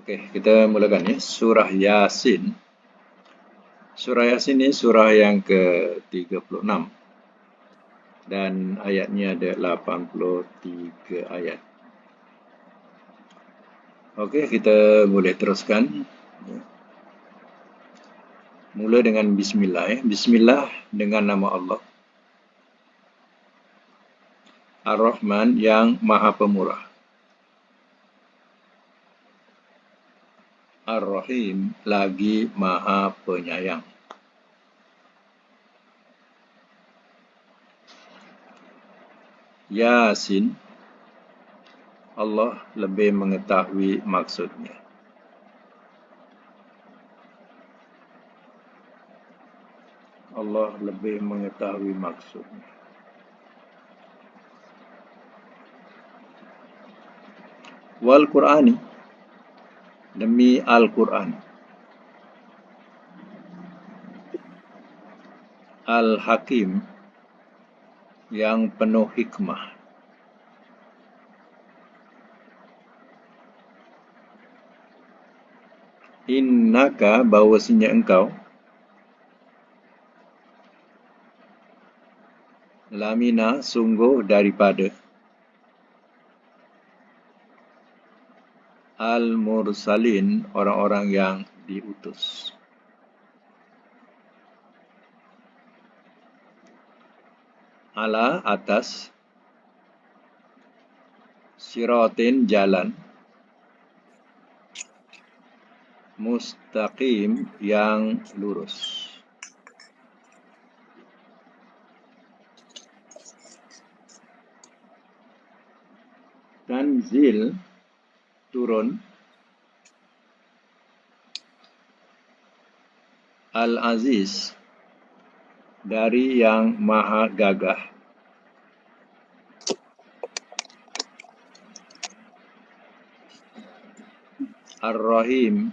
Oke, kita mulakan ya. Surah Yasin. Surah Yasin ini surah yang ke-36 dan ayatnya ada 83 ayat. Oke, kita boleh teruskan. Mula dengan bismillah ya. Bismillah dengan nama Allah. Ar-Rahman yang Maha Pemurah. Ar-Rahim lagi Maha Penyayang. Yasin, Allah lebih mengetahui maksudnya. Allah lebih mengetahui maksudnya. Wal Qur'ani, demi Al-Quran. Al-Hakim, yang penuh hikmah. Innaka, bahawasanya engkau, lamina, sungguh daripada, al-mursalin, orang-orang yang diutus. Ala, atas, siratin, jalan, mustaqim, yang lurus. Tanzil, turun, Al-Aziz, dari yang maha gagah, Ar-Rahim,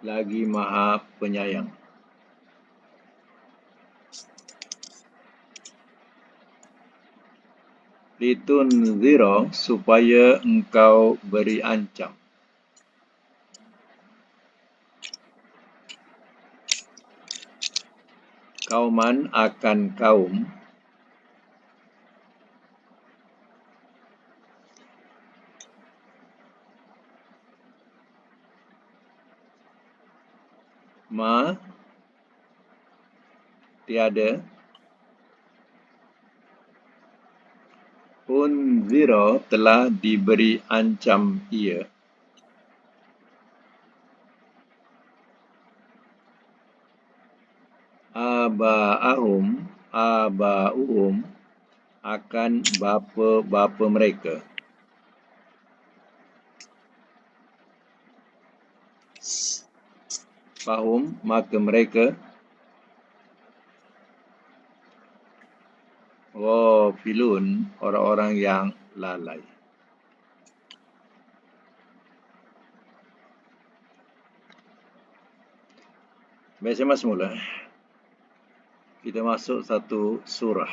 lagi maha penyayang. Litunzira, supaya engkau beri ancam. Kauman, akan kaum, ma, tiada, unzira, telah diberi ancam ia, aba'uhum, akan bapa-bapa mereka, fahum, maka mereka, ghafilun, orang-orang yang lalai. Baik, saya masuk mula. Kita masuk satu surah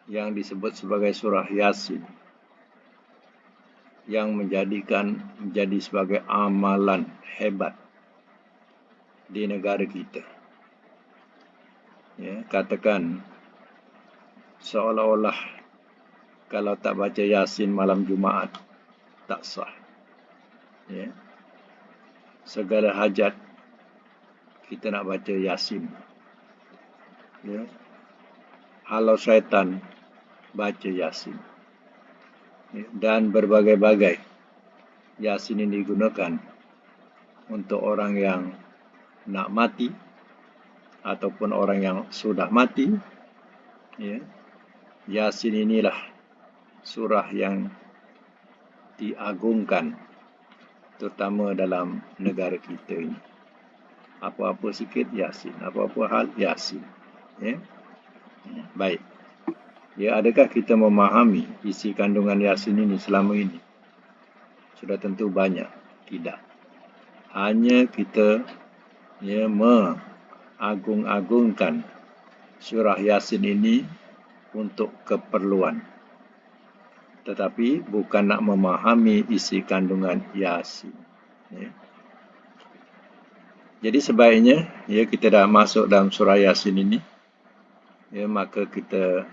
yang disebut sebagai surah Yasin, yang menjadi sebagai amalan hebat di negara kita. Ya, katakan seolah-olah kalau tak baca Yasin malam Jumaat tak sah. Ya. Segala hajat kita nak baca Yasin. Ya. Halau syaitan, baca Yasin. Ya. Dan berbagai-bagai Yasin ini digunakan untuk orang yang nak mati ataupun orang yang sudah mati. Ya. Yasin inilah surah yang diagungkan, terutama dalam negara kita ini. Apa-apa sikit Yasin, apa-apa hal Yasin. Ya. Baik. Ya, adakah kita memahami isi kandungan Yasin ini selama ini? Sudah tentu banyak. Tidak. Hanya kita mengagung-agungkan surah Yasin ini untuk keperluan. tetapi bukan nak memahami isi kandungan Yasin. Ya. Jadi sebaiknya ya kita dah masuk dalam surah Yasin ini, ya maka kita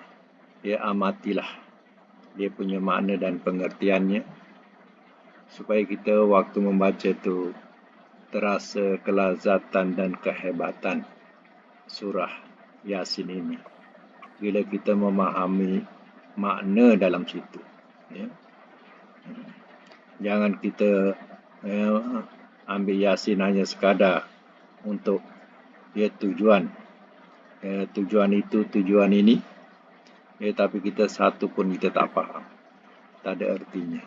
ya amatilah dia punya makna dan pengertiannya supaya kita waktu membaca tu terasa kelazatan dan kehebatan surah Yasin ini bila kita memahami makna dalam situ. Ya. Jangan kita ambil Yasin hanya sekadar untuk ya tujuan itu, tujuan ini, ya, tapi kita satu pun kita tak faham, tak ada artinya.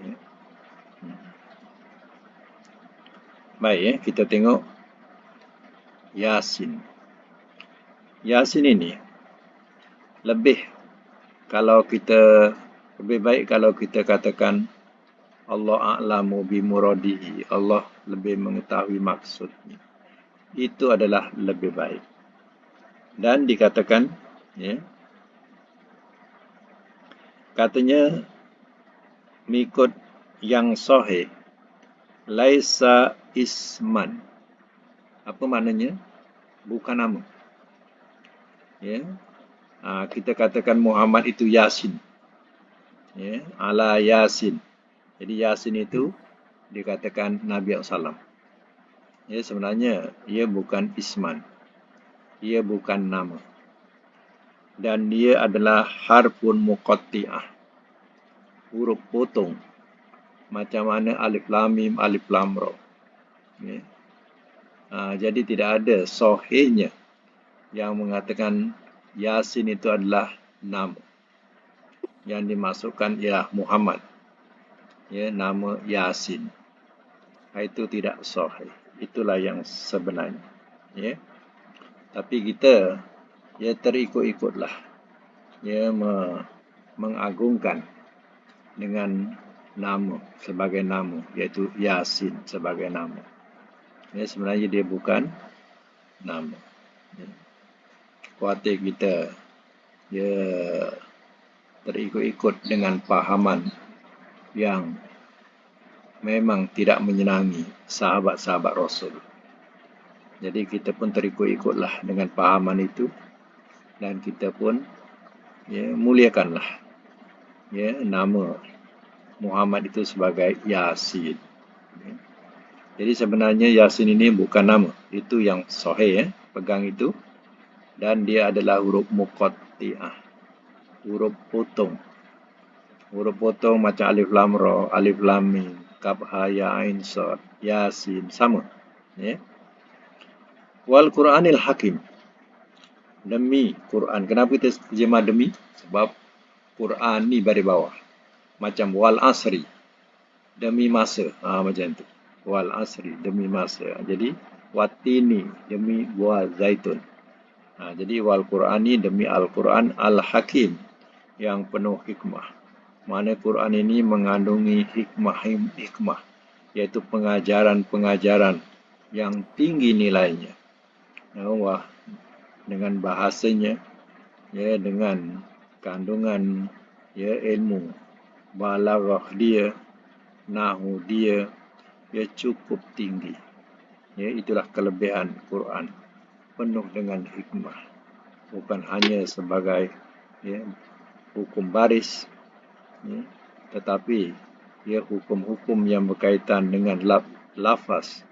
Ya. Baik, ya, kita tengok Yasin. Yasin ini lebih baik kalau kita katakan Allah a'lamu bimuradihi, Allah lebih mengetahui maksudnya. Itu adalah lebih baik. Dan dikatakan, ya, katanya mengikut yang sahih, laisa isman. Apa maknanya? Bukan nama. Ya. Kita katakan Muhammad itu Yasin. Ya, ala Yasin. Jadi Yasin itu dikatakan Nabi SAW. Ya, sebenarnya ia bukan isman. Ia bukan nama. Dan dia adalah harfun muqatti'ah. Huruf potong. Macam mana alif lam mim, alif lam ra. Ya. Jadi tidak ada sahihnya yang mengatakan Yasin itu adalah nama. Yang dimasukkan ialah Muhammad. Ya, nama Yasin. Itu tidak sahih. Itulah yang sebenarnya. Ya. Tapi kita ya terikut-ikutlah. Ya, mengagungkan dengan nama sebagai nama, iaitu Yasin sebagai nama. Ya, sebenarnya dia bukan nama. Ya. Khawatir kita ya terikut-ikut dengan pahaman yang memang tidak menyenangi sahabat-sahabat Rasul. Jadi kita pun terikut-ikutlah dengan pahaman itu dan kita pun ya muliakanlah ya nama Muhammad itu sebagai Yasin. Ya. Jadi sebenarnya Yasin ini bukan nama, itu yang sahih ya, pegang itu, dan dia adalah huruf muqatti'ah, huruf potong. Huruf potong macam alif lam ra, alif lam mim, kaf ha ya ain sad, Yasin sama. Ya. Wal Qur'anil Hakim. Demi Quran. Kenapa kita terjemah demi? Sebab Quran ni baris bawah. Macam wal asri. Demi masa. Macam tu. Wal asri. Demi masa. Jadi watini. Demi buah zaitun. Jadi wal Quran ni demi Al-Quran Al-Hakim. Yang penuh hikmah. Mana Quran ini mengandungi hikmah. Iaitu pengajaran-pengajaran yang tinggi nilainya. Wah, dengan bahasanya, ya, dengan kandungan ya ilmu, balaghah dia, nahwu dia, ya cukup tinggi. Ya, itulah kelebihan Quran, penuh dengan hikmah. Bukan hanya sebagai ya, hukum baris, ya, tetapi ya hukum-hukum yang berkaitan dengan lafaz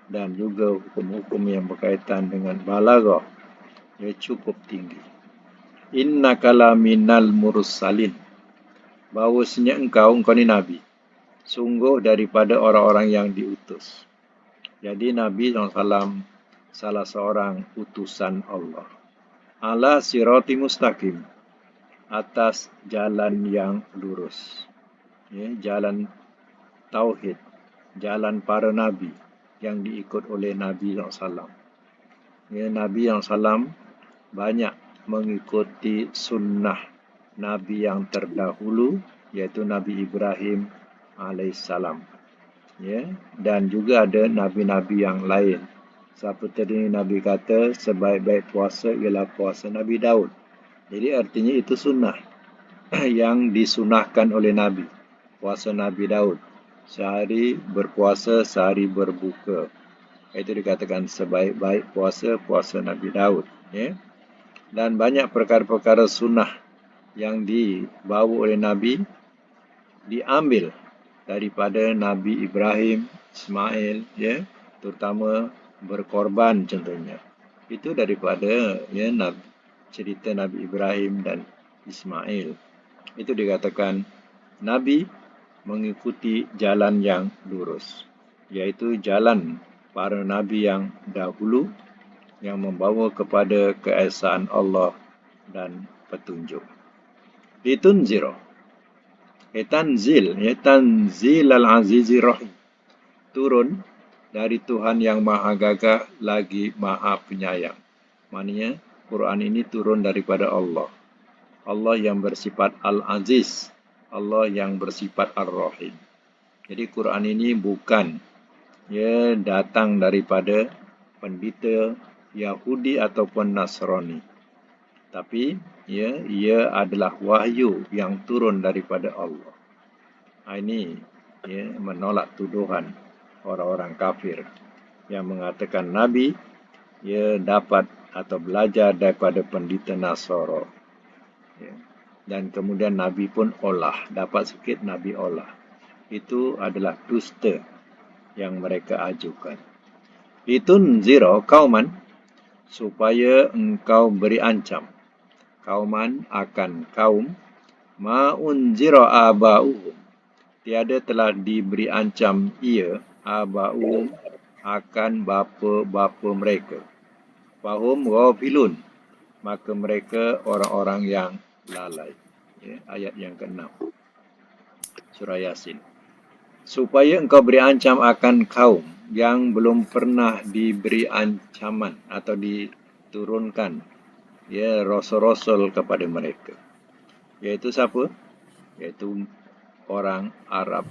dan juga hukum-hukum yang berkaitan dengan balaghah, ya cukup tinggi. Innaka laminal mursalin. Bahawasanya engkau ni Nabi. Sungguh daripada orang-orang yang diutus. Jadi Nabi SAW salah seorang utusan Allah. Ala sirati mustaqim. Atas jalan yang lurus. Ya, jalan tauhid. Jalan para Nabi yang diikut oleh Nabi SAW. Ya, Nabi SAW banyak mengikuti sunnah Nabi yang terdahulu, iaitu Nabi Ibrahim alaihissalam. Ya, dan juga ada Nabi-Nabi yang lain. Seperti Nabi kata, sebaik-baik puasa ialah puasa Nabi Daud. Jadi artinya itu sunnah. yang disunahkan oleh Nabi. Puasa Nabi Daud. Sehari berpuasa, sehari berbuka. Itu dikatakan sebaik-baik puasa, puasa Nabi Daud. Ya. Dan banyak perkara-perkara sunnah yang dibawa oleh Nabi diambil daripada Nabi Ibrahim, Ismail, ya, terutama berkorban contohnya. Itu daripada ya cerita Nabi Ibrahim dan Ismail. Itu dikatakan Nabi mengikuti jalan yang lurus, yaitu jalan para Nabi yang dahulu yang membawa kepada keesaan Allah dan petunjuk. Litunziro. Tanzil al-Azizir Rahim. Turun dari Tuhan yang Maha Gagah lagi Maha Penyayang. Maknanya Quran ini turun daripada Allah. Allah yang bersifat Al-Aziz, Allah yang bersifat Ar-Rahim. Jadi Quran ini bukan datang daripada pendeta Yahudi ataupun Nasrani. Tapi ia adalah wahyu yang turun daripada Allah. Ini menolak tuduhan orang-orang kafir yang mengatakan Nabi dapat atau belajar daripada pendeta Nasara. Dan kemudian Nabi pun olah, dapat sikit Nabi olah. Itu adalah dusta yang mereka ajukan. Litunzira kauman, supaya engkau beri ancam. Kauman akan kaum ma'unzira aba'uhum, tiada telah diberi ancam ia aba'uhum akan bapa-bapa mereka. Fahum ghafilun, maka mereka orang-orang yang lalai. Ayat yang ke-6 surah Yasin. Supaya engkau beri ancam akan kaum yang belum pernah diberi ancaman atau diturunkan rasul-rasul kepada mereka. Iaitu siapa? Iaitu orang Arab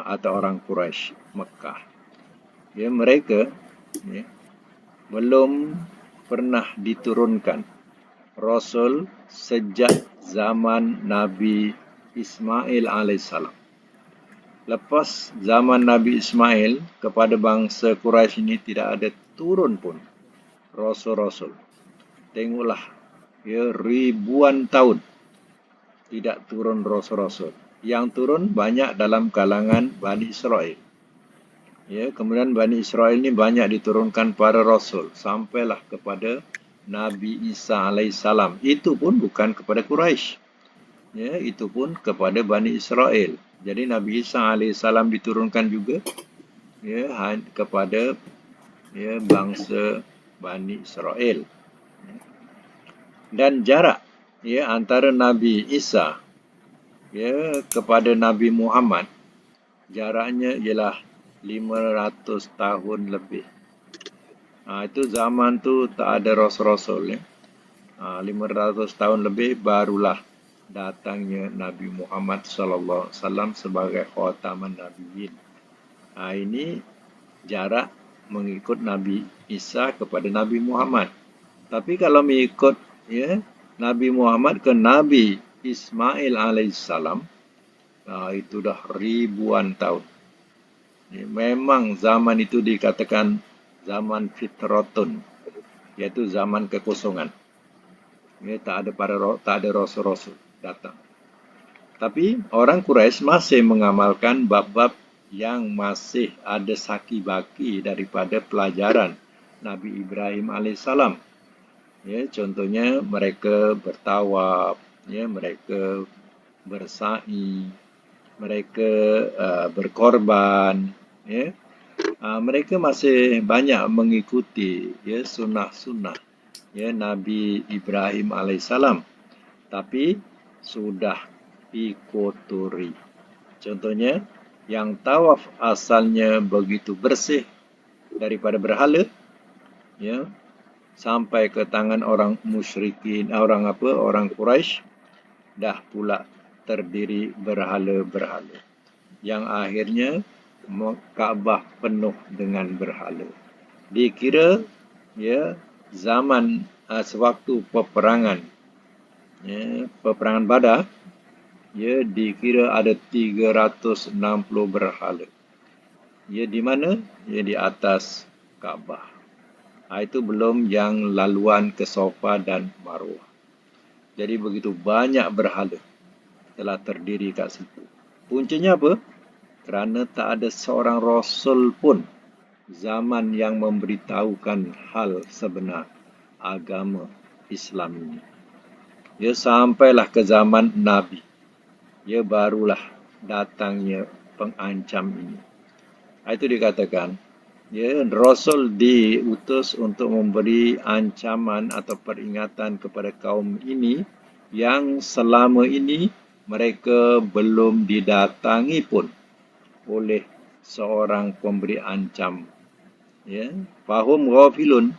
atau orang Quraisy Mekah. Mereka belum pernah diturunkan Rasul sejak zaman Nabi Ismail alaihissalam. Lepas zaman Nabi Ismail, kepada bangsa Quraisy ini tidak ada turun pun Rasul-Rasul. Tengoklah, ribuan tahun tidak turun Rasul-Rasul. Yang turun banyak dalam kalangan Bani Israel. Kemudian Bani Israel ini banyak diturunkan para Rasul. Sampailah kepada Nabi Isa alaihissalam. Itu pun bukan kepada Quraisy. Itu pun kepada Bani Israel. Jadi Nabi Isa alaihissalam diturunkan juga kepada bangsa Bani Israel. Dan jarak antara Nabi Isa kepada Nabi Muhammad, jaraknya ialah 500 tahun lebih. Itu zaman tu tak ada rasul-rasul. 500 tahun lebih barulah datangnya Nabi Muhammad sallallahu alaihi wasallam sebagai khataman nabiyyin. Ini jarak mengikut Nabi Isa kepada Nabi Muhammad. Tapi kalau mengikut Nabi Muhammad ke Nabi Ismail alaihissalam, itu dah ribuan tahun. Memang zaman itu dikatakan zaman fitratun, iaitu zaman kekosongan. Tak ada rasul-rasul datang. Tapi orang Quraisy masih mengamalkan bab-bab yang masih ada saki-baki daripada pelajaran Nabi Ibrahim alaihissalam. Contohnya mereka bertawaf, mereka bersa'i, mereka berkorban. Mereka masih banyak mengikuti sunnah-sunnah Nabi Ibrahim alaihissalam, tapi sudah dikotori. Contohnya, yang tawaf asalnya begitu bersih daripada berhala, sampai ke tangan orang musyrikin, orang Quraisy, dah pula terdiri berhala-berhala, yang akhirnya Kaabah penuh dengan berhala. Dikira zaman sewaktu peperangan Ya, peperangan Badar, ya dikira ada 360 berhala. Ya di mana? Ya di atas Kaabah. Itu belum yang laluan ke Safa dan Marwah. Jadi begitu banyak berhala telah terdiri kat situ. Puncanya apa? Kerana tak ada seorang Rasul pun zaman yang memberitahukan hal sebenar agama Islam ini. Ya sampailah ke zaman Nabi. Ya barulah datangnya pengancam ini. Itu dikatakan, ya Rasul diutus untuk memberi ancaman atau peringatan kepada kaum ini yang selama ini mereka belum didatangi pun oleh seorang pemberi ancam. Ya, fahum ghafilun,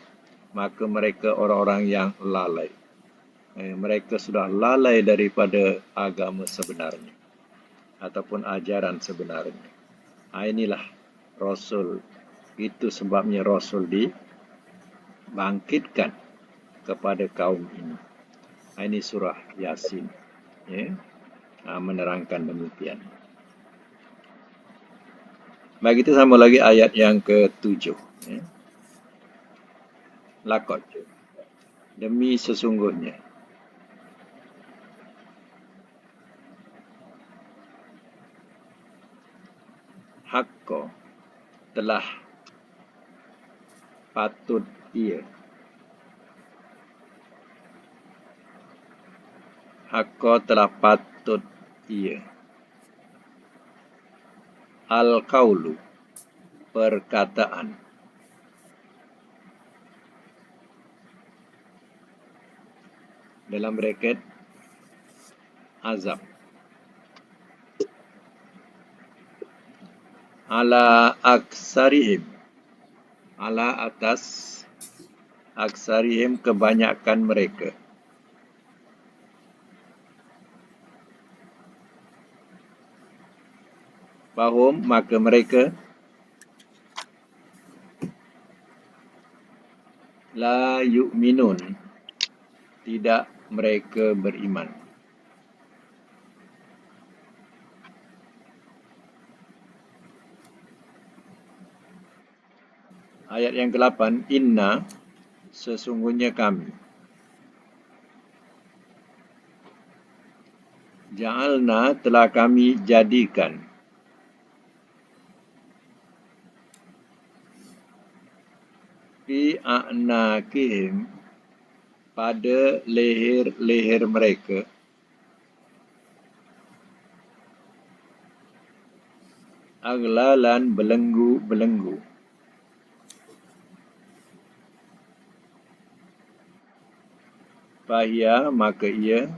maka mereka orang-orang yang lalai. Mereka sudah lalai daripada agama sebenarnya ataupun ajaran sebenarnya. Inilah Rasul. Itu sebabnya Rasul dibangkitkan kepada kaum ini. Ini surah Yasin. Ya, menerangkan demikian. Baik, kita sama lagi ayat yang ke-7. Ya. Lakot. Demi sesungguhnya. Hakko telah patut ia. Hakko telah patut ia. Al-Qaulu, perkataan. Dalam bracket, azab. Ala aksarihim. Ala atas aksarihim kebanyakan mereka. Fahum, maka mereka la yu'minun, tidak mereka beriman. Ayat yang ke-8, inna, sesungguhnya kami. Ja'alna, telah kami jadikan. Fi a'naqihim, pada leher-leher mereka. Aglalan, belenggu-belenggu. Fahia, maka ia.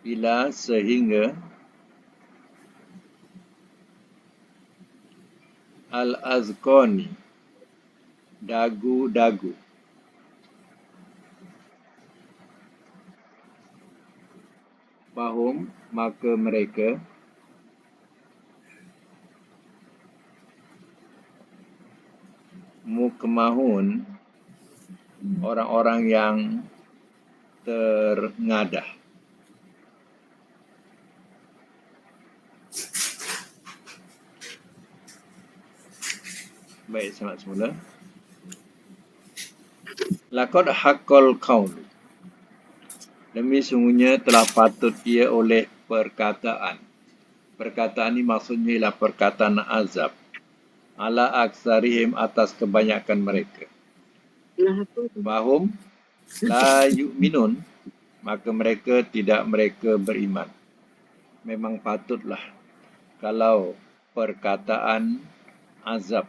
Ila, sehingga. Al-azqani, dagu-dagu. Fahum, maka mereka. Mukmahun, orang-orang yang terngadah. Baik, selamat semula. Laqad haqqal qaul, demi sungguhnya telah patut ia oleh perkataan. Perkataan ini maksudnya ialah perkataan azab. Ala aksarihim, atas kebanyakan mereka. Bahum la yu'minun, maka mereka tidak mereka beriman. Memang patutlah kalau perkataan azab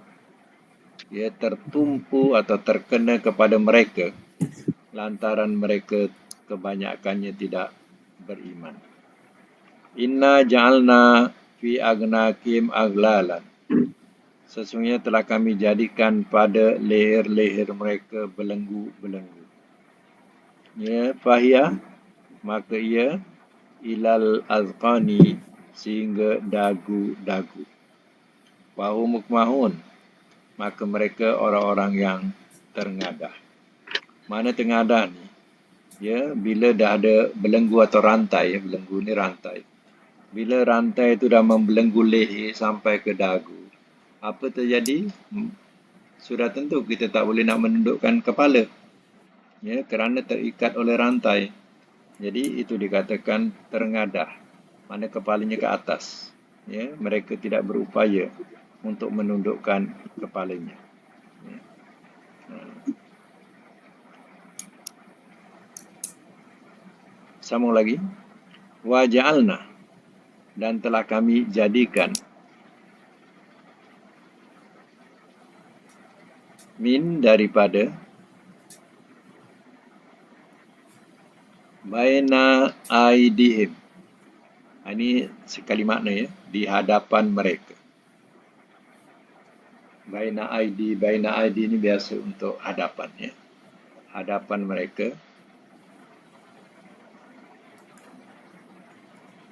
ia tertumpu atau terkena kepada mereka lantaran mereka kebanyakannya tidak beriman. Inna ja'alna fi agnakim aglalan, sesungguhnya telah kami jadikan pada leher-leher mereka belenggu-belenggu. Ya, fahiyah, maka ia ilal azqani, sehingga dagu-dagu. Wahum mukmahun, maka mereka orang-orang yang terngadah. Mana tengadah ni, ya, bila dah ada belenggu atau rantai, ya, belenggu ni rantai. Bila rantai itu dah membelenggu leher sampai ke dagu, apa terjadi? Sudah tentu kita tak boleh nak menundukkan kepala, ya, kerana terikat oleh rantai. Jadi itu dikatakan terengadah, mana kepalanya ke atas. Ya, mereka tidak berupaya untuk menundukkan kepalanya. Ya. Sambung lagi. Wa ja'alna, dan telah kami jadikan, min daripada, baina aidihim. Ini sekali makna, ya, di hadapan mereka. Baina aidi ini biasa untuk hadapan, ya. Hadapan mereka.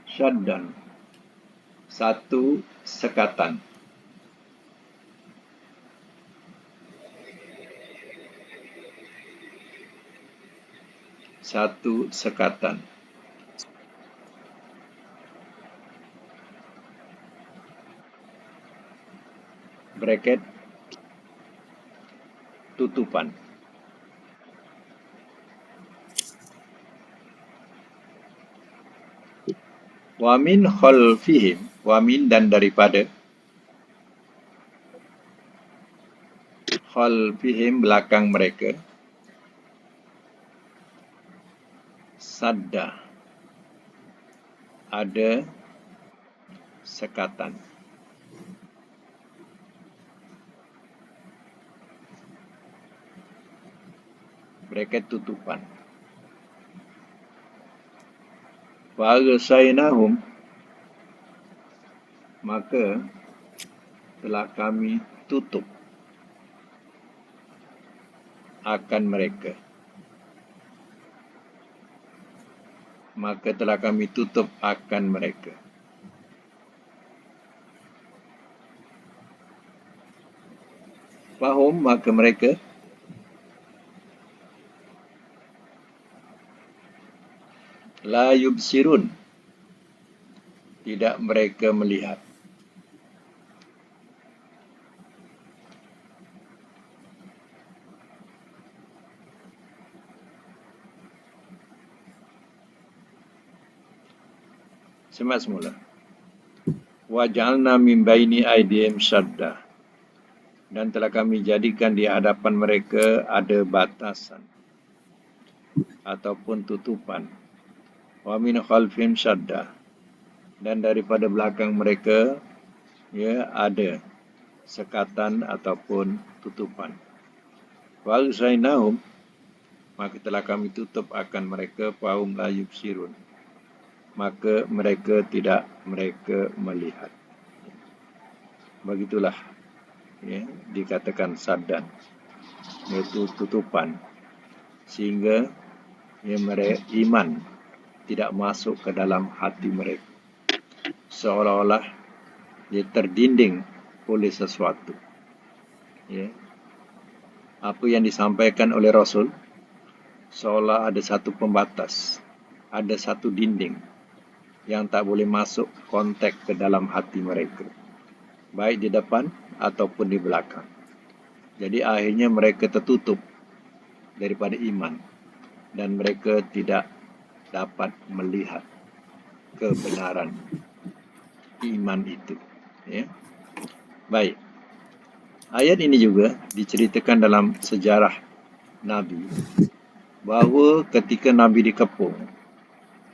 Syaddan, satu sekatan. Satu sekatan. Bracket, tutupan. Wa min khalfihim, wa min dan daripada, khalfihim belakang mereka, sadda, ada sekatan. Bracket, tutupan. Wa agsaynahum, maka telah kami tutup akan mereka. Maka telah kami tutup akan mereka. Fahum, maka mereka, la yubsirun, tidak mereka melihat. Semak semula. Wa ja'alna min baini aydihim sadda, dan telah kami jadikan di hadapan mereka ada batasan ataupun tutupan. Wa min khalfihim sadda, dan daripada belakang mereka, ya, ada sekatan ataupun tutupan. Wa agsaynahum, maka telah kami tutup akan mereka, fahum la yubsirun, maka mereka tidak mereka melihat. Begitulah, ya, dikatakan saddan, iaitu tutupan, sehingga, ya, mereka iman tidak masuk ke dalam hati mereka, seolah-olah dia terdinding oleh sesuatu. Ya. Apa yang disampaikan oleh Rasul seolah ada satu pembatas, ada satu dinding yang tak boleh masuk kontak ke dalam hati mereka, baik di depan ataupun di belakang. Jadi akhirnya mereka tertutup daripada iman dan mereka tidak dapat melihat kebenaran iman itu. Ya. Baik. Ayat ini juga diceritakan dalam sejarah Nabi, bahawa ketika Nabi dikepung,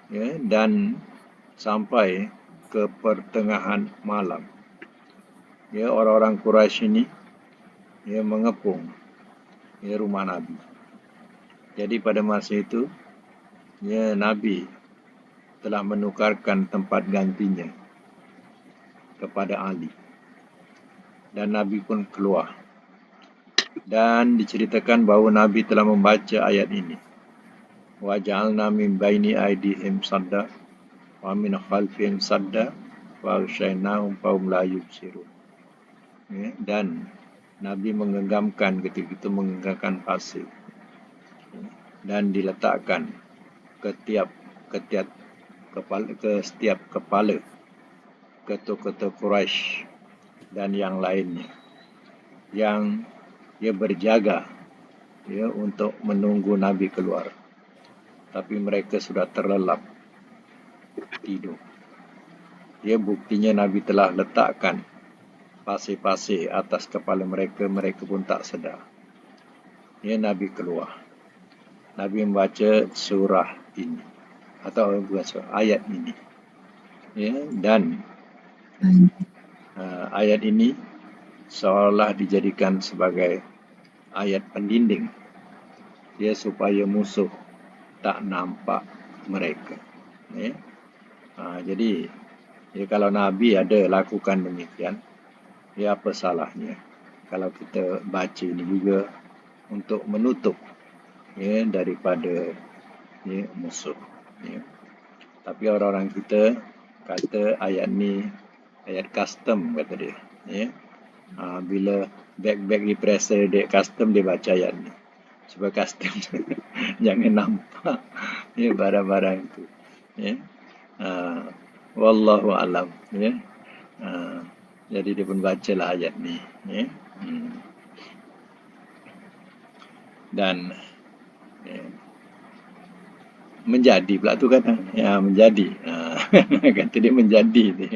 ya, dan sampai ke pertengahan malam, ya, orang-orang Quraisy ini, ya, mengepung, ya, rumah Nabi. Jadi pada masa itu, ya, Nabi telah menukarkan tempat gantinya kepada Ali, dan Nabi pun keluar. Dan diceritakan bahawa Nabi telah membaca ayat ini. Wa ja'alna min baini aydihim sadda wa min khalfihim sadda wa agsaynahum fahum la yubsirun. Ya, dan Nabi menggenggamkan, ketika itu menggenggamkan pasir. dan diletakkan ke setiap kepala ketua-ketua Quraisy dan yang lainnya yang berjaga untuk menunggu Nabi keluar, tapi mereka sudah terlelap tidur. Buktinya Nabi telah letakkan pasir-pasir atas kepala mereka, mereka pun tak sedar. Nabi keluar. Nabi membaca surah ini atau ayat ini. Dan ayat ini seolah dijadikan sebagai ayat pendinding supaya musuh tak nampak mereka. Jadi kalau Nabi ada lakukan demikian, apa salahnya kalau kita baca ini juga untuk menutup daripada musuh. Tapi orang-orang kita kata ayat ni ayat custom, kata dia. Bila beg-beg di presser dek custom, dia baca ayat ni supaya custom jangan nampak barang-barang itu. Wallahu alam. Jadi dia pun bacalah ayat ni. Dan menjadi pula tu kata. Menjadi. Kata dia menjadi ni.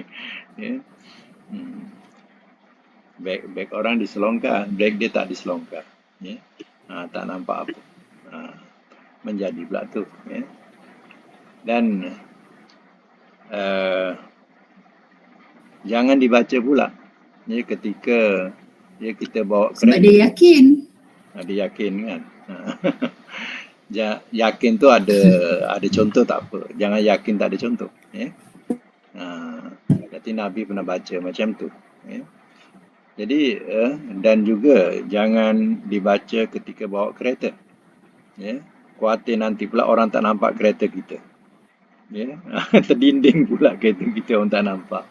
Beg orang diselongkar, beg dia tak diselongkar. Tak nampak apa. Menjadi pula tu. Dan jangan dibaca pula ketika kita bawa kereta. Sebab dia yakin. Dia yakin kan. Yakin tu ada contoh tak apa. Jangan yakin tak ada contoh. Berarti Nabi pernah baca macam tu. Jadi dan juga jangan dibaca ketika bawa kereta. Khawatir nanti pula orang tak nampak kereta kita. Terdinding pula kereta kita, orang tak nampak.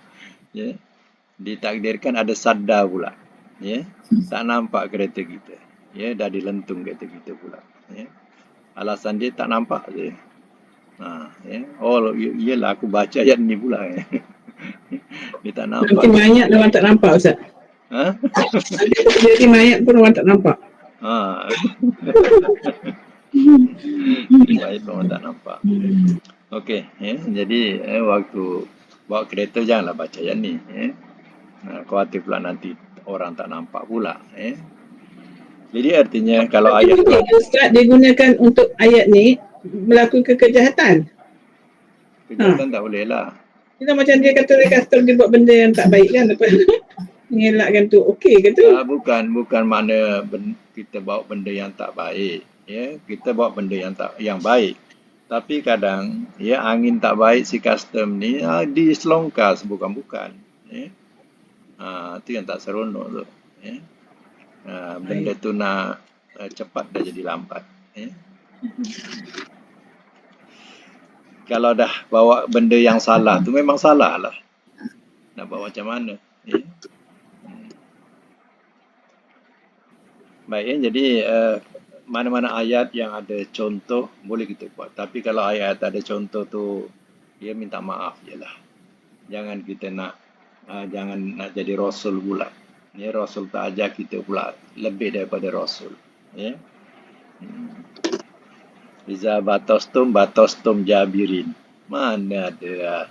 Ditakdirkan ada sadar pula. Tak nampak kereta kita. Dah dilentung kereta kita pula. Alasan dia tak nampak je. Oh, iyalah aku baca ayat ni pula. Dia tak nampak. Nanti mayat orang tak nampak, Ustaz. Jadi mayat pun orang tak nampak. Mayat pun orang tak nampak. Okey, jadi waktu bawa kereta janganlah baca ayat ni. Khawatir pula nanti orang tak nampak pula. Jadi artinya kalau ayat tu Ustaz, dia gunakan untuk ayat ni melakukan kejahatan. Kejahatan tak boleh lah. Kita macam dia kata dia buat benda yang tak baik kan, lepas mengelakkan tu okey ke tu? Bukan makna kita bawa benda yang tak baik. Kita bawa benda yang baik. Tapi kadang angin tak baik si custom ni diselongkar bukan. Itu yang tak seronok tu. Benda tu nak cepat dah jadi lambat. Kalau dah bawa benda yang salah tu memang salah lah. Nak bawa macam mana? Baik, jadi mana-mana ayat yang ada contoh boleh kita buat. Tapi kalau ayat ada contoh tu, dia minta maaf je lah. Jangan kita jangan nak jadi Rasul pula. Rasul tak ajar kita pula lebih daripada Rasul. Iza batostum jabirin. Mana ada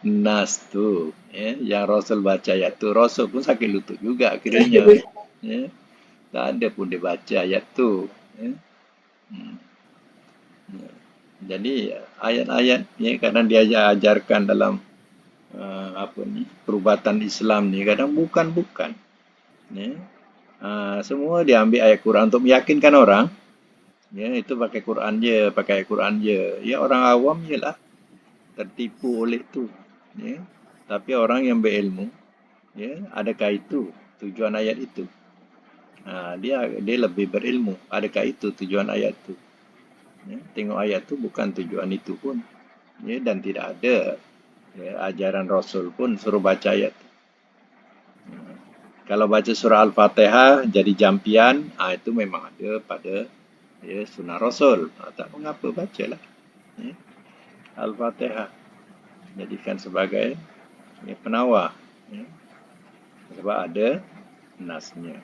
nas tu. Yang Rasul baca ayat tu. Rasul pun sakit lutut juga kiranya. Tak ada pun dia baca ayat tu. Jadi ayat-ayat kadang dia ajarkan dalam perubatan Islam ni kadang bukan. Semua dia ambil ayat Quran untuk meyakinkan orang. Itu pakai ayat Quran je. Orang awam je lah tertipu oleh tu. Tapi orang yang berilmu, adakah itu tujuan ayat itu? Dia lebih berilmu. Adakah itu tujuan ayat tu? Tengok ayat tu bukan tujuan itu pun. Dan tidak ada ajaran Rasul pun suruh baca ayat tu. Kalau baca surah Al-Fatihah jadi jampian, itu memang ada pada Ya, sunnah Rasul. Tak mengapa bacalah. Ya. Al-Fatihah jadikan sebagai penawar. Ya. Sebab ada nasnya.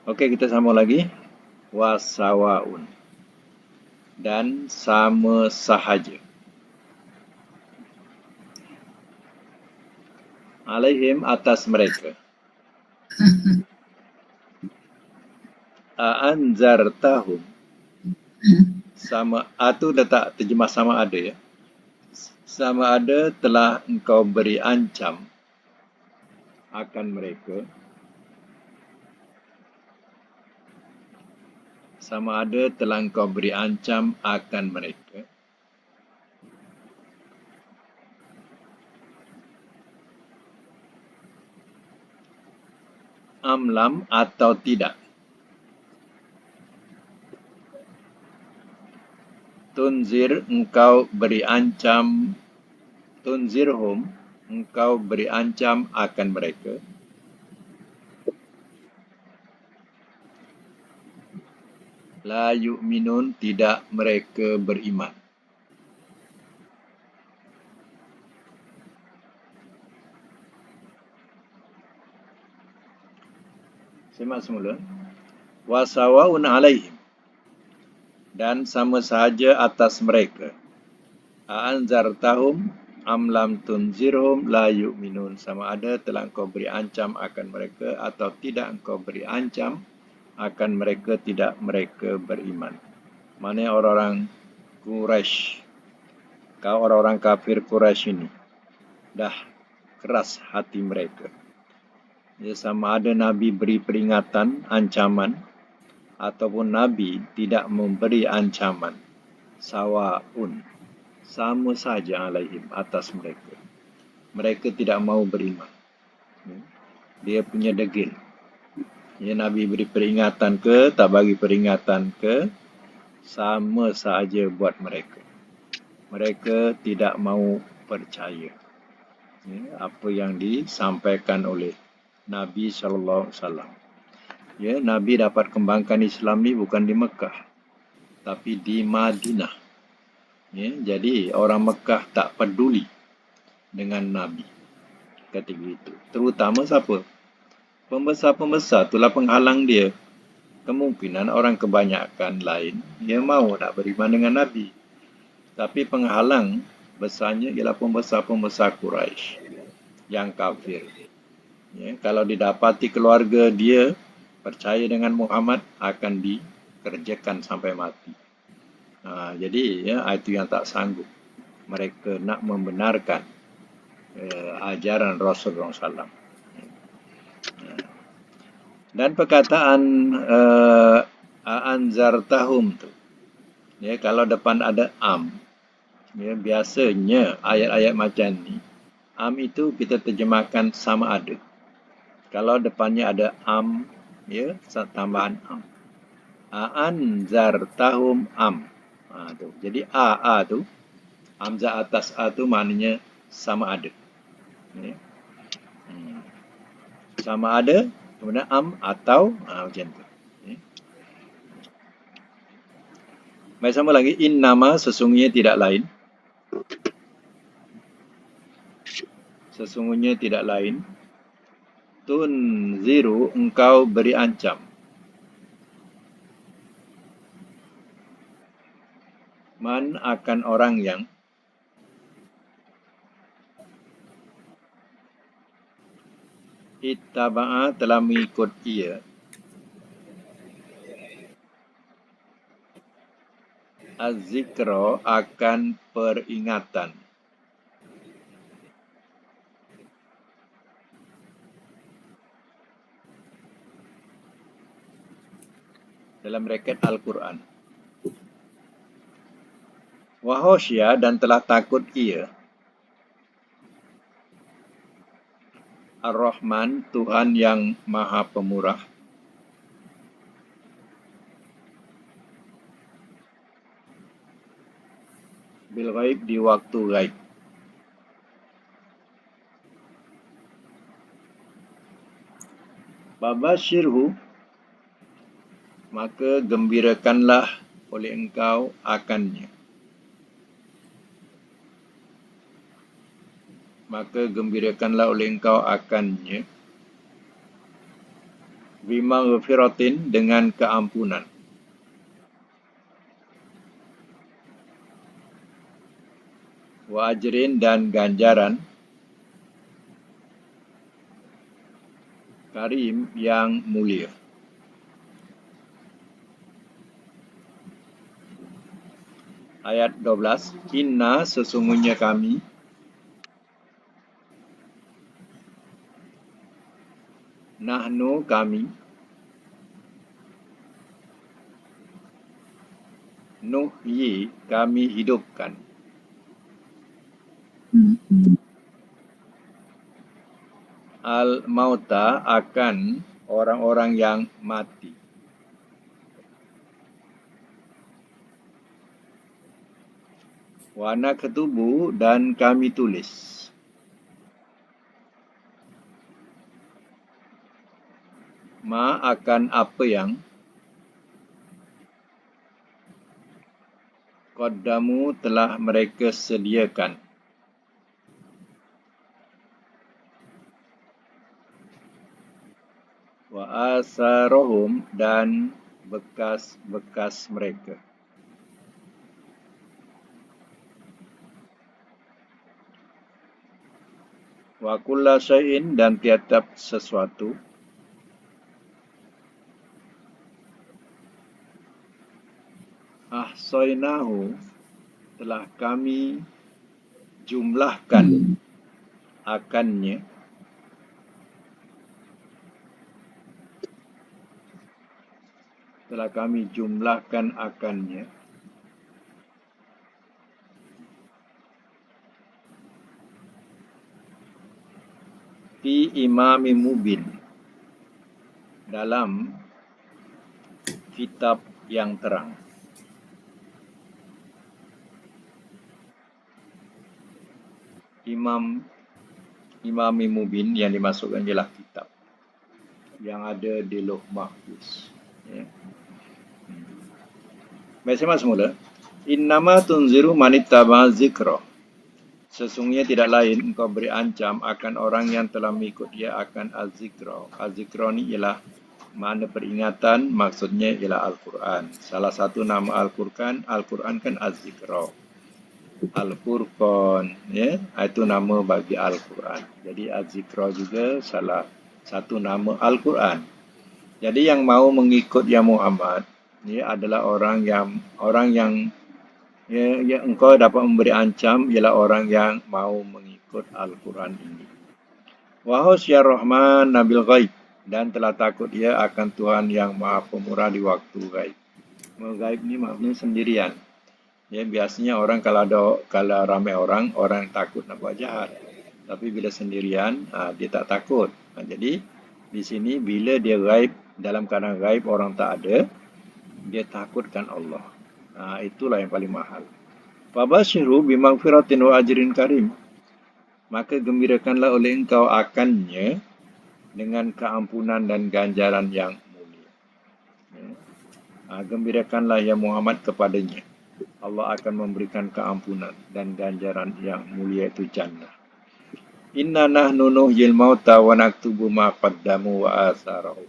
Okey, kita sambung lagi. Wasawaun. Dan sama sahaja. Alaihim atas mereka. Anzartahum. Sama, tu letak terjemah sama ada ya. Sama ada telah engkau beri ancam akan mereka. Sama ada telah engkau beri ancam akan mereka. Amlam atau tidak. Tunzir engkau beri ancam. Tunzirhum engkau beri ancam akan mereka. La yu'minun tidak mereka beriman. Semak semula. Wasawaun alaihim. Dan sama sahaja atas mereka. Anzartahum am lam tunzirhum la yu'minun. Sama ada telah engkau beri ancam akan mereka atau tidak engkau beri ancam akan mereka, tidak mereka beriman. Mana orang-orang Quraisy, kau orang-orang kafir Quraisy ini, dah keras hati mereka. Ya, sama ada Nabi beri peringatan, ancaman, ataupun Nabi tidak memberi ancaman. Sawa'un. Sama saja alaihim atas mereka. Mereka tidak mau beriman. Dia punya degil. Ya, Nabi beri peringatan ke, tak bagi peringatan ke, sama saja buat mereka. Mereka tidak mau percaya. Ya, apa yang disampaikan oleh Nabi SAW. Ya, Nabi dapat kembangkan Islam ni bukan di Mekah, tapi di Madinah. Ya, jadi orang Mekah tak peduli dengan Nabi ketika itu. Terutama siapa? Pembesar-pembesar itulah penghalang dia. Kemungkinan orang kebanyakan lain dia mahu nak beriman dengan Nabi. Tapi penghalang besarnya ialah pembesar-pembesar Quraisy yang kafir. Ya, kalau didapati keluarga dia percaya dengan Muhammad, akan dikerjakan sampai mati. Jadi ya, itu yang tak sanggup. Mereka nak membenarkan ajaran Rasulullah SAW. Dan perkataan anzartahum tu, ya, kalau depan ada am, ya, biasanya ayat-ayat macam ni, am itu kita terjemahkan sama ada. Kalau depannya ada am, ya, tambahan am. Anzartahum am. Tu. Jadi a tu, hamzah atas a tu maknanya sama ada. Ya. Sama ada, kemudian am atau macam tu. Ya. Baik, sama lagi. In nama sesungguhnya tidak lain. Sesungguhnya tidak lain. Tunziru engkau beri ancam. Man akan orang yang ittaba'a telah mengikut ia az-zikra akan peringatan. Dalam braket Al-Quran. Wa khasya dan telah takut ia Ar-Rahman, Tuhan yang Maha Pemurah. Bil ghaib di waktu ghaib. Babashirhu maka gembirakanlah oleh engkau akannya. Maka gembirakanlah oleh engkau akannya. Bima ghafiratin, dengan keampunan. Wa ajrin, dan ganjaran. Karim, yang mulia. Ayat 12. Inna, sesungguhnya kami. Nahnu, kami. Nuhyi, kami hidupkan. Al-mauta, akan orang-orang yang mati. Wa naktubu, dan kami tulis. Ma, akan apa yang. Qaddamu, telah mereka sediakan. Wa asarohum, dan bekas-bekas mereka. Wa kulla syai'in, dan tiap-tiap sesuatu. Ahsainahu, telah kami jumlahkan akannya. Telah kami jumlahkan akannya. Fi imami mubin, dalam kitab yang terang. Imami mubin yang dimasukkan ialah kitab yang ada di Lauh Mahfuz. Ya. Baik, saya semula. Innama tunziru manittaba zikra. Sesungguhnya tidak lain engkau beri ancam akan orang yang telah mengikut dia akan az-zikra. Az-zikra ni ialah makna peringatan, maksudnya ialah Al-Quran. Salah satu nama Al-Quran kan az-zikra. Al-Furqan, ya, itu nama bagi Al-Quran. Jadi az-zikra juga salah satu nama Al-Quran. Jadi yang mau mengikut ya Muhammad, ya, adalah orang yang ya, engkau dapat memberi ancam ialah orang yang mau mengikut Al-Quran ini. Wa khasyar Rahman nabil ghaib, dan telah takut ia akan Tuhan yang Maha Pemurah di waktu gaib. Gaib ni maknanya sendirian. Ya, biasanya orang kalau ramai orang takut nak buat jahat. Tapi bila sendirian, dia tak takut. Jadi di sini bila dia gaib, dalam keadaan gaib orang tak ada, dia takutkan Allah. Itulah yang paling mahal. Fabashiru bimaghfiratin wa ajrin karim. Maka gembirakanlah oleh engkau akannya dengan keampunan dan ganjaran yang mulia. Gembirakanlah ya Muhammad kepadanya. Allah akan memberikan keampunan dan ganjaran yang mulia, itu jannah. Inna nahnu nuhyil mauta wa naktubu ma qaddamu wa asarahu.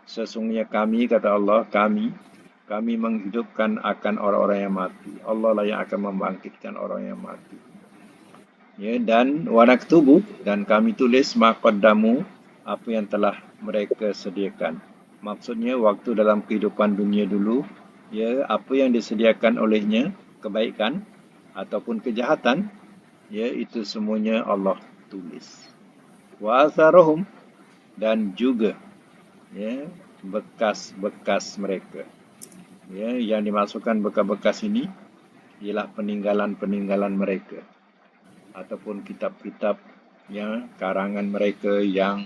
Sesungguhnya kami, kata Allah, kami menghidupkan akan orang-orang yang mati. Allah lah yang akan membangkitkan orang yang mati. Ya, dan wa naktubu, dan kami tulis ma qaddamu, apa yang telah mereka sediakan. Maksudnya waktu dalam kehidupan dunia dulu, ya, apa yang disediakan olehnya, kebaikan ataupun kejahatan, ya, itu semuanya Allah tulis. Wa atharohum, dan juga, ya, bekas-bekas mereka. Ya, yang dimasukkan bekas-bekas ini ialah peninggalan-peninggalan mereka ataupun kitab-kitab, ya, karangan mereka yang,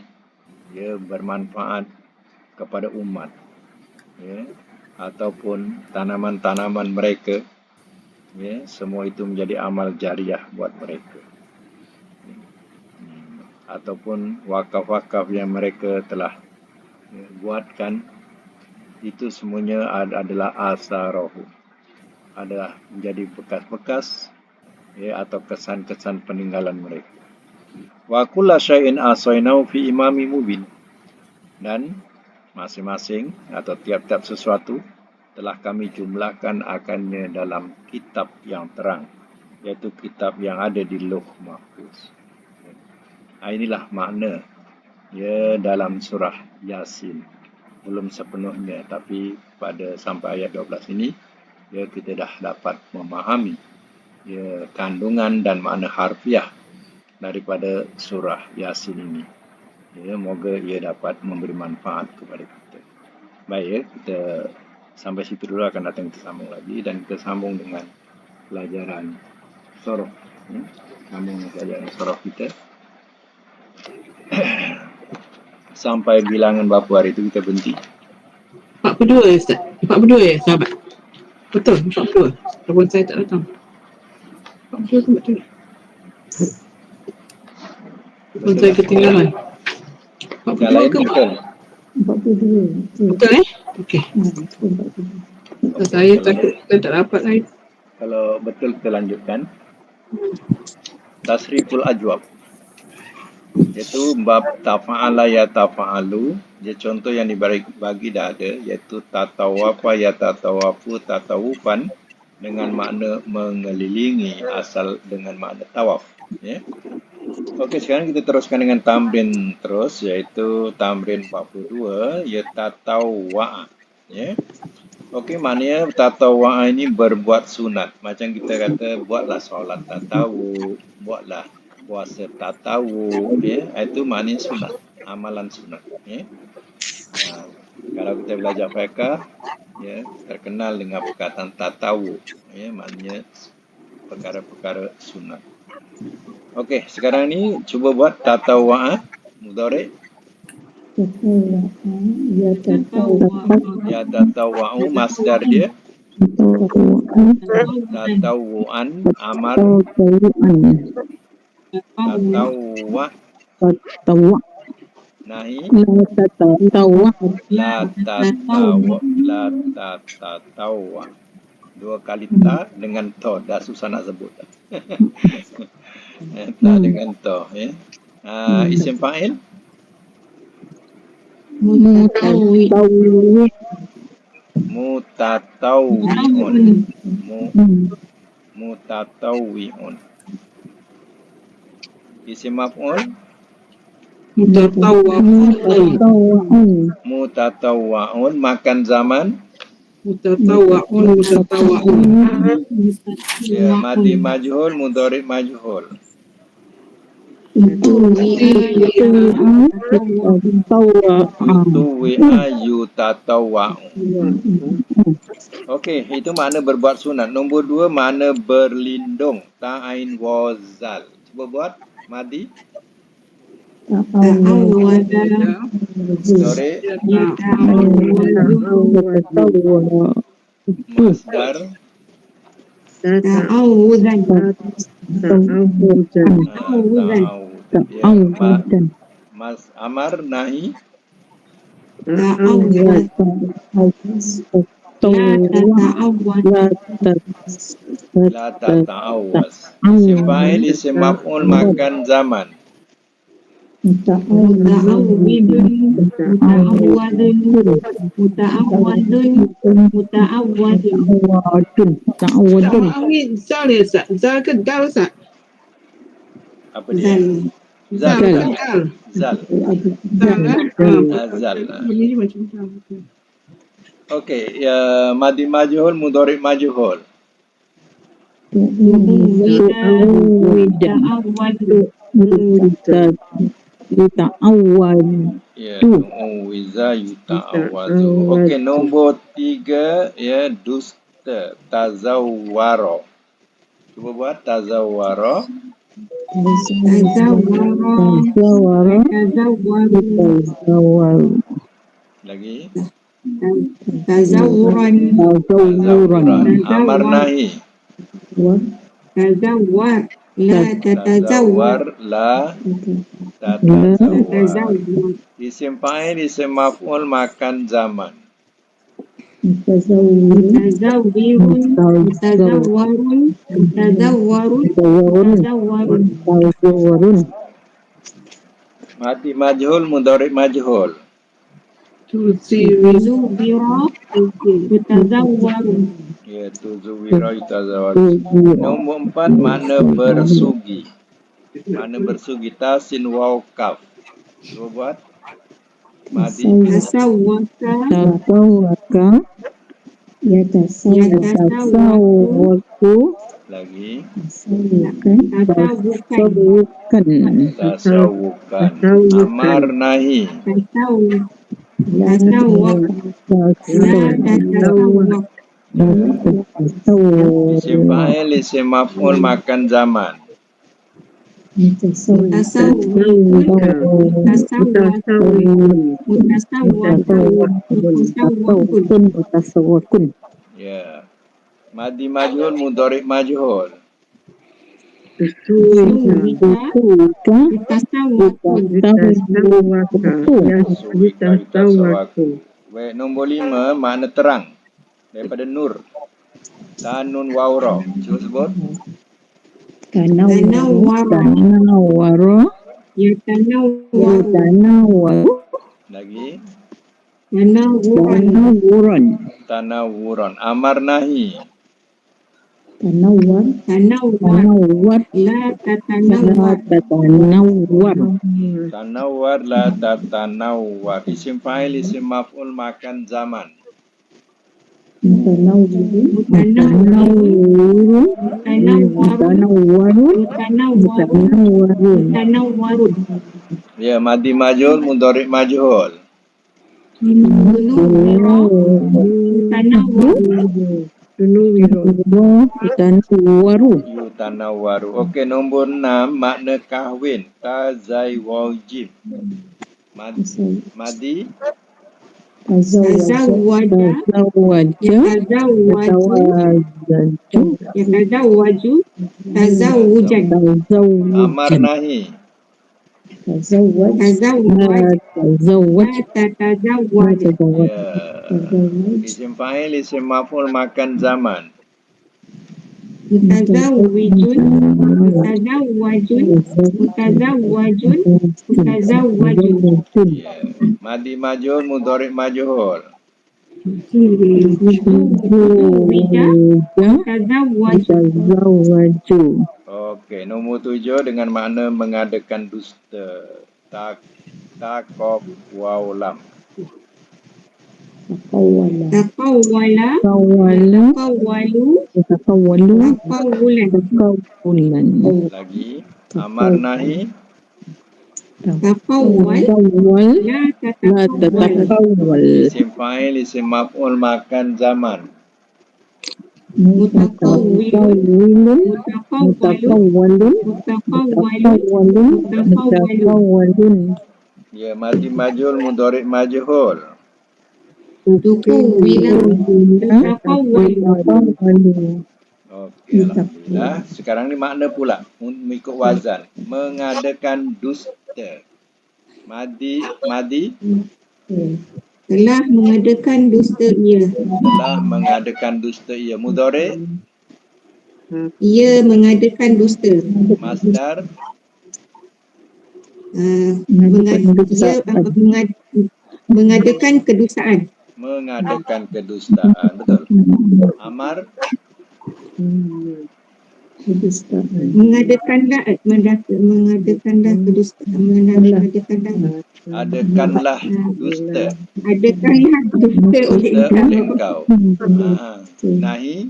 ya, bermanfaat kepada umat, ya, ataupun tanaman-tanaman mereka, ya, semua itu menjadi amal jariah buat mereka, ataupun wakaf-wakaf yang mereka telah, ya, buatkan itu semuanya adalah asarohu, adalah menjadi bekas-bekas ya, atau kesan-kesan peninggalan mereka. Wa kulla syai'in asainahu fi imami mubin, dan masing-masing atau tiap-tiap sesuatu telah kami jumlahkan akannya dalam kitab yang terang, yaitu kitab yang ada di Lauh Mahfuz. Inilah makna ya dalam surah Yasin. Belum sepenuhnya, tapi pada sampai ayat 12 ini ya kita dah dapat memahami ya kandungan dan makna harfiah daripada surah Yasin ini. Ya, moga ia dapat memberi manfaat kepada kita. Baik ya, kita sampai situ dulu, akan datang kita sambung lagi dan kita sambung dengan pelajaran sorof. Sambung dengan pelajaran sorof kita. Sampai bilangan berapa hari itu kita berhenti? 42 Ustaz. 42 ya sahabat? Betul, 42. Walaupun saya tak datang. 42 ke betul? Walaupun saya ketinggalan. 42 ke betul? 42. Betul Okey. Saya takut kita tak dapat lagi. Kalau betul kita lanjutkan. Tasriful ajwab, iaitu bab tafa'ala ya tafa'alu. Dia contoh yang dibagi dah ada, iaitu tatawafa ya tatawafu tatawufan, dengan makna mengelilingi, asal dengan makna tawaf ya. Okey, sekarang kita teruskan dengan tamrin terus, iaitu tamrin 42 ya tatawa'a ya. Okey, maknanya tatawa'a ini berbuat sunat. Macam kita kata buatlah solat tatawu, buatlah puasa tatawu ya, itu maknanya sunat, amalan sunat ya. Kalau kita belajar fiqh ya, terkenal dengan perkataan tatawu ya, maknanya perkara-perkara sunat. Okey, sekarang ni cuba buat tatawa'a mudhari'. Ya tatawa'u, masdar dia tatawu'an, amar tatawwa, nahi la tatawwa. Dua kali ta dengan to, dah susah nak sebut. Ta dengan to ya. Isim fa'il mutatawwi'un. Mutatawwi'un. Isim maf'ul mutatawwa'un, makan zaman. Mutatawwa'un. Ya, madi majhul, mudhari majhul. Yutuwi'a yutatawwa'u. Okey, itu makna berbuat sunat. Nombor 2, makna berlindung. Ta'ain wazal. Cuba buat madi. Sorry. Masdar. Mas amar nahi la tata'awaz. Isim fa'il, isim maf'ul, makan zaman. Apa dia? Zal. Okey, ya, madi majhul, mudhari majhul. Ya, tu'awiza yuta'awazu. Okey, nombor 3 ya, dusta, tazawwara. Cuba buat tazawwara. Lagi. Tazawuran. Amar nahi. Tazawwar la tatazawwar. La tatazawwar. Isim fa'il, isim maf'ul, makan zaman. mutazawwirun, mutazawwirun, mutazawwarun, mutazawwarun, mutazawwarun, Madi majhul, mudhari majhul. Tuziru. zubira, mutazawwarun, Iaitu zuwira itazawat. tuzira, Nombor 4, makna bersugi. Makna bersugi, tasin waw kaf. Cuba buat. Madi. tasawwaka, tasawwaka, yatasawwaku, Lagi. tasawwukan, tasawwukan, Tasawukan. Amar nahi. tasawwak, la tatasawwak, Isim fa'il, isim maf'ul makan zaman. mutasawwikun, mutasawwakun, mutasawwakun, Ya. Madi majhul, mudhari majhul. zubika, tuka, mutasawwakun, Suwika itasawaku. Baik, nombor 5, makna terang. Daripada nur. Tanun wawra. Cuba sebut. tanawwara, yatanawwaru, yatanawwaru, Lagi. tanawwuran, Tanawuran. Amar nahi. tanawwar, tanawwar, la la tatanawwar, tatanawwar, Tanawwar la tatanawwar. Isim fa'il, isim maf'ul makan zaman. mutanawwirun, mutanawwirun, mutanawwarun, mutanawwarun, mutanawwarun, Ya, madi majhul, mudhari majhul. munawwira, mutanawwaru, mutanawwaru, Yutanawwaru. Okey, nombor 6, makna kahwin. Tazawwajib. Madi. tazawwaja, tazawwaja, yatazawwaju, tazawwujan, Amar tazawwujan, nahi. tazawwaj, tazawwaj, la tatazawwaj, Ya. Isim fa'il, isim maf'ul makan zaman. mutazawwijun, mutazawwajun, mutazawwajun, mutazawwajun, Ya. Madi majhul, mudhari majhul. zuwija, mutazawwaju, tazawwaju, Okey, nombor 7 dengan makna mengadakan dusta. Takob waulam. taqawwala, taqawwala, taqawwala, taqawwalu, taqawwalu, taqawwulan, taqawwulan, Lagi. Amar nahi. taqawwal, taqawwal, la la tataqawwal, tataqawwal, Isim fa'il, isim maf'ul makan zaman. mutaqawwilun, mutaqawwilun, mutaqawwalun, mutaqawwalun, mutaqawwalun, mutaqawwalun, mutaqawwalun, Ya, madi majhul, mudhari majhul. tukuwilan, tutaqawwalu, mutaqawwalu, Okey, alhamdulillah. Sekarang ni makna pula mengikut wazan. Mengadakan dusta. Madi telah mengadakan dusta ia, telah mengadakan dusta ia. Mudhari, ia mengadakan dusta, masdar, mengadakan kedustaan, mengadakan kedustaan. Betul. Amar, mengadakanlah kedustaan, mengadakanlah adakanlah dusta. adakanlah dusta oleh Dusta oleh engkau, engkau. Nahi,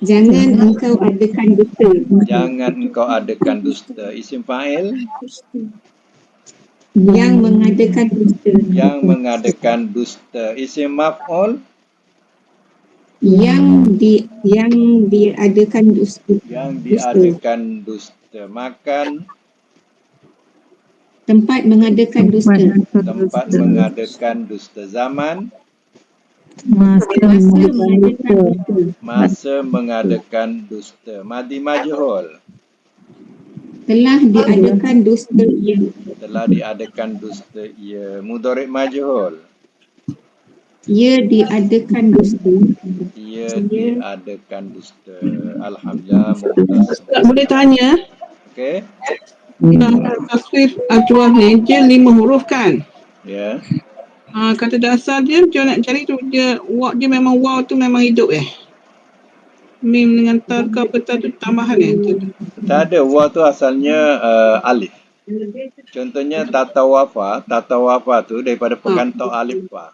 jangan engkau adakan dusta, jangan engkau adakan dusta. Isim fa'il, yang mengadakan dusta, yang mengadakan dusta. Isim maf'ul, yang diadakan dusta, yang diadakan dusta. Makan, tempat mengadakan dusta, tempat mengadakan dusta. Zaman, masa mengadakan dusta, masa mengadakan dusta. Madi majhul, telah diadakan dusta ia, telah diadakan dusta ia. Mudhari majhul, Ia diadakan dusta. Ia diadakan dusta. Alhamdulillah, mumtaz. Tak boleh tanya. Okey. Tasrif ajuah ni dia 5 huruf kan? Ya. Kata dasar dia nak cari tu dia memang waw tu memang hidup mim dengan tar ke apa tar tu tambahan Tak ada. Wa tu asalnya alif. Contohnya tatawafa tu daripada perkantor alif fa.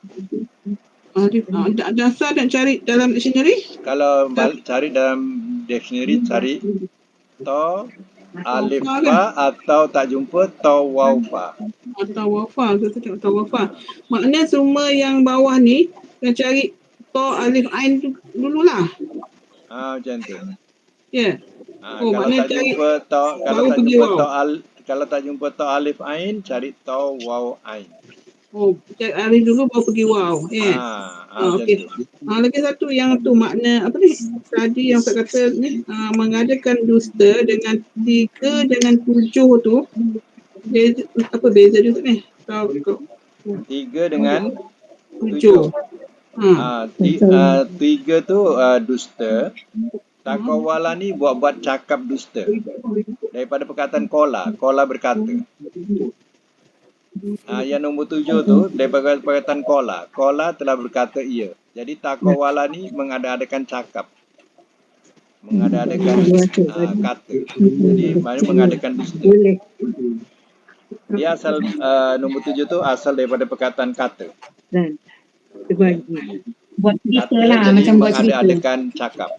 Alif. Dasar nak cari dalam dictionary? Kalau cari dalam dictionary, cari to alif fa atau tak jumpa to waw fa. Atau wafa, kita tengok tawafa. Maknanya semua yang bawah ni nak cari to alif ain tu dululah. Macam tu. Ya. Kalau tak jumpa to, kalau tak jumpa to alif ain, cari to waw ain. Cari alif dulu baru pergi waw. Okey. Lagi satu yang tu makna apa ni? Tadi yang saya kata ni mengadakan dusta dengan 3 dengan 7 tu beza dia tu ni? Tahu kau. 3 dengan 7. 3 tu dusta. Takawala ni buat cakap dusta. Daripada perkataan kola berkata. Yang nombor 7 tu daripada perkataan kola telah berkata ia. Jadi takawala ni mengada-adakan cakap. Mengada-adakan kata. Jadi mana mengadakan dusta. Dia asal nombor 7 tu asal daripada perkataan kata. Dan terbagi. Buat cerita Kata, lah, jadi macam buat cerita.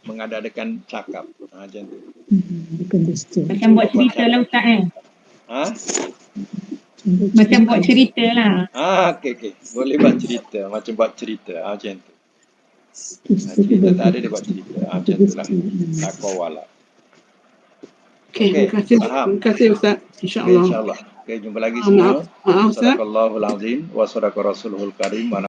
mengada-adakan cakap. Macam tu. Bukan dusta. Macam buat cerita lah Ustaz Macam buat cerita lah. Okey. Boleh buat cerita. Macam buat cerita. Macam tu. Cerita tak ada, dia buat cerita. Macam tu lah. Takawala. Okey, terima kasih Ustaz. InsyaAllah. InsyaAllah. Okey, jumpa lagi semua. Maaf Ustaz. Sadaqallahul azim wa sadaqa rasulul karim.